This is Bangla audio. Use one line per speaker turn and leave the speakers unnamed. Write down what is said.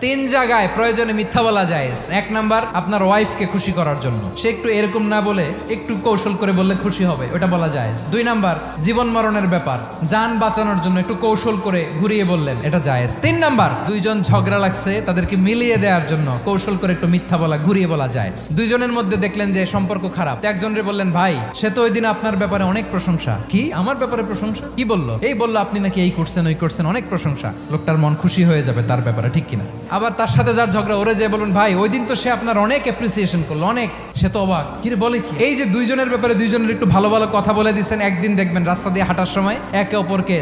তিন জায়গায় প্রয়োজনে মিথ্যা বলা যায়। এক নাম্বার, আপনার ওয়াইফকে খুশি করার জন্য, সে একটু এরকম না বলে একটু কৌশল করে বললে খুশি হবে, ওটা বলা যায়। দুই নাম্বার, জীবন মরণের ব্যাপার, জান বাঁচানোর জন্য একটু কৌশল করে ঘুরিয়ে বললেন, এটা জায়েজ। তিন নাম্বার, দুইজন ঝগড়া লাগছে তাদেরকে মিলিয়ে দেওয়ার জন্য কৌশল করে একটু মিথ্যা বলা, ঘুরিয়ে বলা যায়। দুইজনের মধ্যে দেখলেন যে সম্পর্ক খারাপ, একজনরে বললেন, ভাই সে তো ওই দিন আপনার ব্যাপারে অনেক প্রশংসা। কি আমার ব্যাপারে প্রশংসা? কি বললো? এই বললো আপনি নাকি এই করছেন ওই করছেন, অনেক প্রশংসা। লোকটার মন খুশি হয়ে যাবে তার ব্যাপারে, ঠিক কিনা? আবার তার সাথে যার ঝগড়া, ওরে যে বলুন, ভাই ওই দিন তো সে আপনার অনেক অ্যাপ্রিসিয়েশন করলো, অনেক, সে তো অবাক, কি রে বলে কি? এই যে দুইজনের ব্যাপারে দুইজনের একটু ভালো ভালো কথা বলে দিচ্ছেন, একদিন দেখবেন রাস্তা দিয়ে হাঁটার সময় একে অপরকে